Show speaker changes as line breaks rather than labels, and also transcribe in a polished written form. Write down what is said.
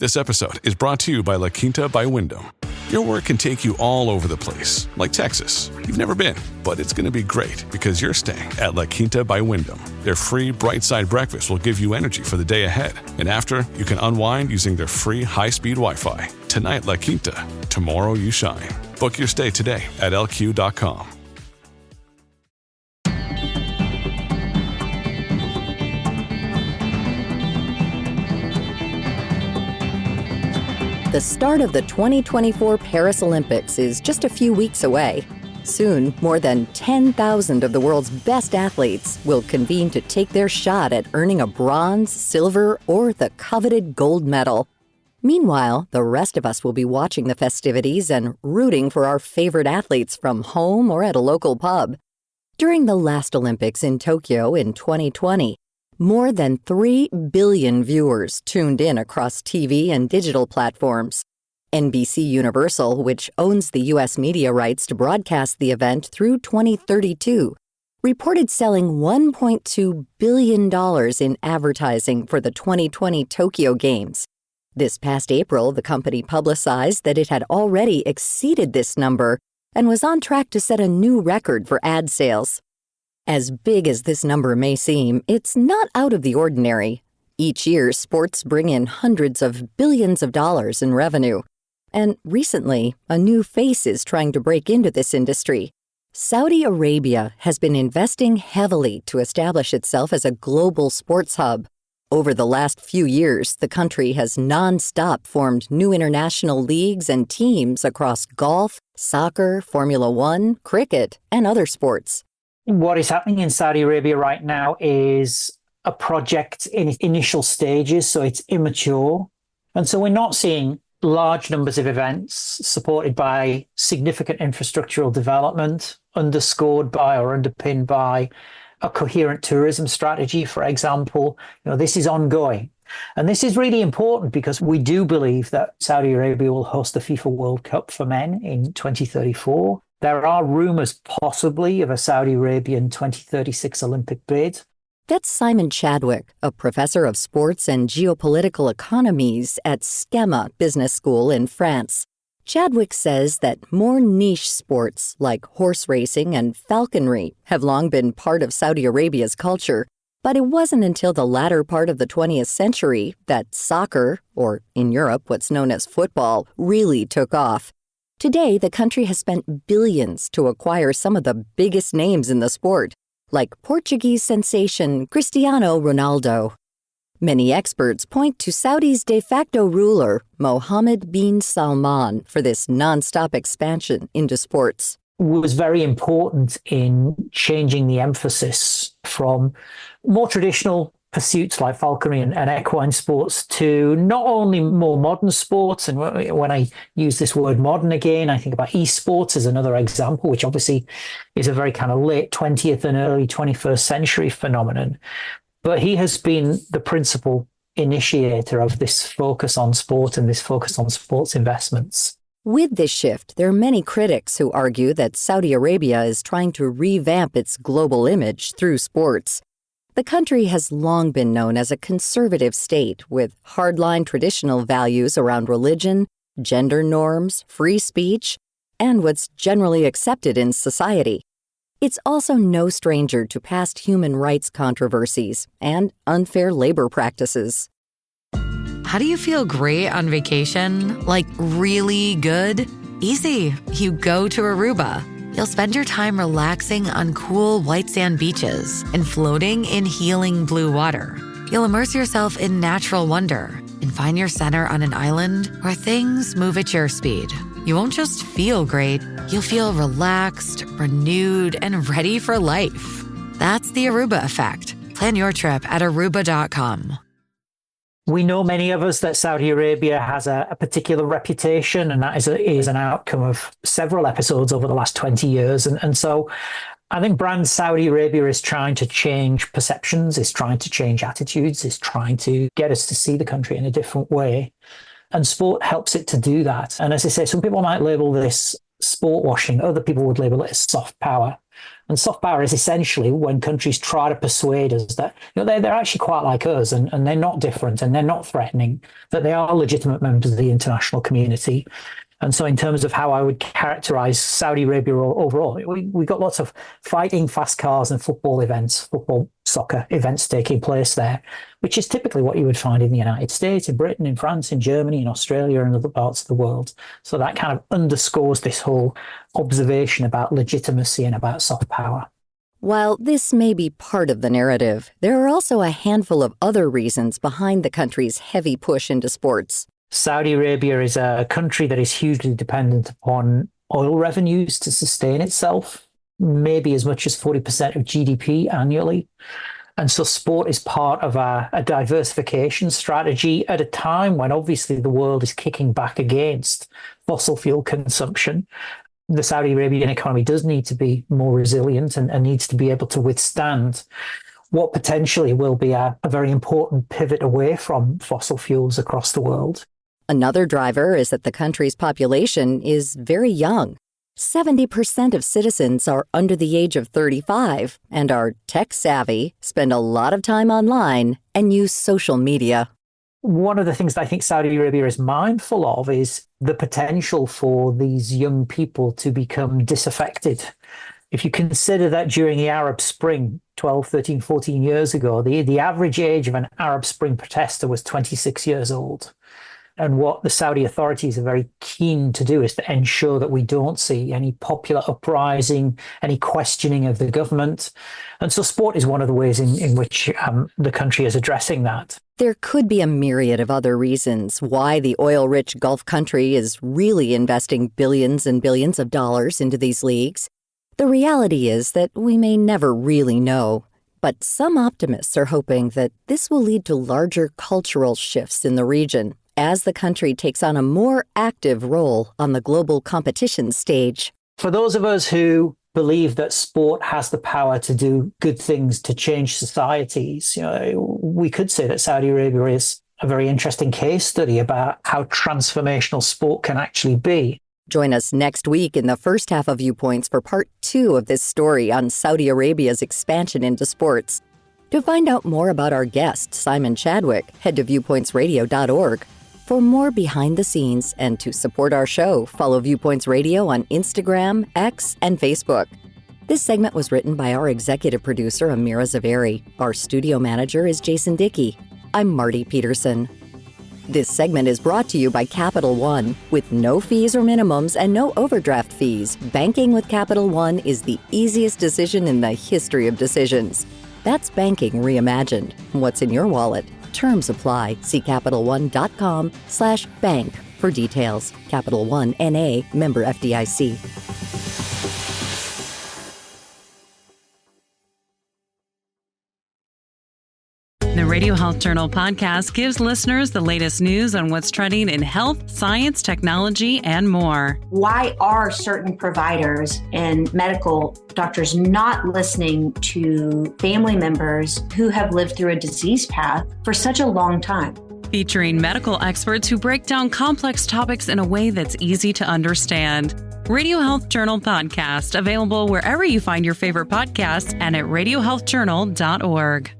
This episode is brought to you by La Quinta by Wyndham. Your work can take you all over the place, like Texas. You've never been, but it's going to be great because you're staying at La Quinta by Wyndham. Their free Bright Side breakfast will give you energy for the day ahead. And after, you can unwind using their free high-speed Wi-Fi. Tonight, La Quinta. Tomorrow, you shine. Book your stay today at lq.com.
The start of the 2024 Paris Olympics is just a few weeks away. Soon, more than 10,000 of the world's best athletes will convene to take their shot at earning a bronze, silver, or the coveted gold medal. Meanwhile, the rest of us will be watching the festivities and rooting for our favorite athletes from home or at a local pub. During the last Olympics in Tokyo in 2020, more than 3 billion viewers tuned in across TV and digital platforms. NBC Universal, which owns the U.S. media rights to broadcast the event through 2032, reported selling $1.2 billion in advertising for the 2020 Tokyo Games. This past April, the company publicized that it had already exceeded this number and was on track to set a new record for ad sales. As big as this number may seem, it's not out of the ordinary. Each year, sports bring in hundreds of billions of dollars in revenue. And recently, a new face is trying to break into this industry. Saudi Arabia has been investing heavily to establish itself as a global sports hub. Over the last few years, the country has non-stop formed new international leagues and teams across golf, soccer, Formula One, cricket, and other sports.
What is happening in Saudi Arabia right now is a project in its initial stages, so it's immature. And so we're not seeing large numbers of events supported by significant infrastructural development, underscored by or underpinned by a coherent tourism strategy, for example. This is ongoing. And this is really important because we do believe that Saudi Arabia will host the FIFA World Cup for men in 2034. There are rumors possibly of a Saudi Arabian 2036 Olympic bid.
That's Simon Chadwick, a professor of sports and geopolitical economies at Schema Business School in France. Chadwick says that more niche sports like horse racing and falconry have long been part of Saudi Arabia's culture, but it wasn't until the latter part of the 20th century that soccer, or in Europe what's known as football, really took off. Today, the country has spent billions to acquire some of the biggest names in the sport, like Portuguese sensation Cristiano Ronaldo. Many experts point to Saudi's de facto ruler, Mohammed bin Salman, for this non-stop expansion into sports.
It was very important in changing the emphasis from more traditional pursuits like falconry and equine sports to not only more modern sports. And when I use this word modern again, I think about esports as another example, which obviously is a very kind of late 20th and early 21st century phenomenon. But he has been the principal initiator of this focus on sport and this focus on sports investments.
With this shift, there are many critics who argue that Saudi Arabia is trying to revamp its global image through sports. The country has long been known as a conservative state with hardline traditional values around religion, gender norms, free speech, and what's generally accepted in society. It's also no stranger to past human rights controversies and unfair labor practices.
How do you feel great on vacation? Like really good? Easy. You go to Aruba. You'll spend your time relaxing on cool white sand beaches and floating in healing blue water. You'll immerse yourself in natural wonder and find your center on an island where things move at your speed. You won't just feel great, you'll feel relaxed, renewed, and ready for life. That's the Aruba effect. Plan your trip at Aruba.com.
We know, many of us, that Saudi Arabia has a particular reputation, and that is an outcome of several episodes over the last 20 years. And so I think brand Saudi Arabia is trying to change perceptions, is trying to change attitudes, is trying to get us to see the country in a different way. And sport helps it to do that. And as I say, some people might label this sport washing, other people would label it as soft power. And soft power is essentially when countries try to persuade us that they're actually quite like us and they're not different and they're not threatening, that they are legitimate members of the international community. And so in terms of how I would characterize Saudi Arabia overall, we got lots of fighting, fast cars and football, soccer events taking place there, which is typically what you would find in the United States, in Britain, in France, in Germany, in Australia and other parts of the world. So that kind of underscores this whole observation about legitimacy and about soft power.
While this may be part of the narrative, there are also a handful of other reasons behind the country's heavy push into sports.
Saudi Arabia is a country that is hugely dependent upon oil revenues to sustain itself, maybe as much as 40% of GDP annually. And so sport is part of a diversification strategy at a time when obviously the world is kicking back against fossil fuel consumption. The Saudi Arabian economy does need to be more resilient and needs to be able to withstand what potentially will be a very important pivot away from fossil fuels across the world.
Another driver is that the country's population is very young. 70% of citizens are under the age of 35 and are tech-savvy, spend a lot of time online, and use social media.
One of the things that I think Saudi Arabia is mindful of is the potential for these young people to become disaffected. If you consider that during the Arab Spring, 12, 13, 14 years ago, the average age of an Arab Spring protester was 26 years old. And what the Saudi authorities are very keen to do is to ensure that we don't see any popular uprising, any questioning of the government. And so sport is one of the ways in which the country is addressing that.
There could be a myriad of other reasons why the oil-rich Gulf country is really investing billions and billions of dollars into these leagues. The reality is that we may never really know. But some optimists are hoping that this will lead to larger cultural shifts in the region as the country takes on a more active role on the global competition stage.
For those of us who believe that sport has the power to do good things to change societies, we could say that Saudi Arabia is a very interesting case study about how transformational sport can actually be.
Join us next week in the first half of Viewpoints for part 2 of this story on Saudi Arabia's expansion into sports. To find out more about our guest, Simon Chadwick, head to viewpointsradio.org. For more behind the scenes and to support our show, follow Viewpoints Radio on Instagram, X, and Facebook. This segment was written by our executive producer, Amira Zaveri. Our studio manager is Jason Dickey. I'm Marty Peterson. This segment is brought to you by Capital One. With no fees or minimums and no overdraft fees, banking with Capital One is the easiest decision in the history of decisions. That's banking reimagined. What's in your wallet? Terms apply. See CapitalOne.com/bank for details. Capital One N.A., member FDIC.
The Radio Health Journal podcast gives listeners the latest news on what's trending in health, science, technology, and more.
Why are certain providers and medical doctors not listening to family members who have lived through a disease path for such a long time?
Featuring medical experts who break down complex topics in a way that's easy to understand. Radio Health Journal podcast, available wherever you find your favorite podcasts and at radiohealthjournal.org.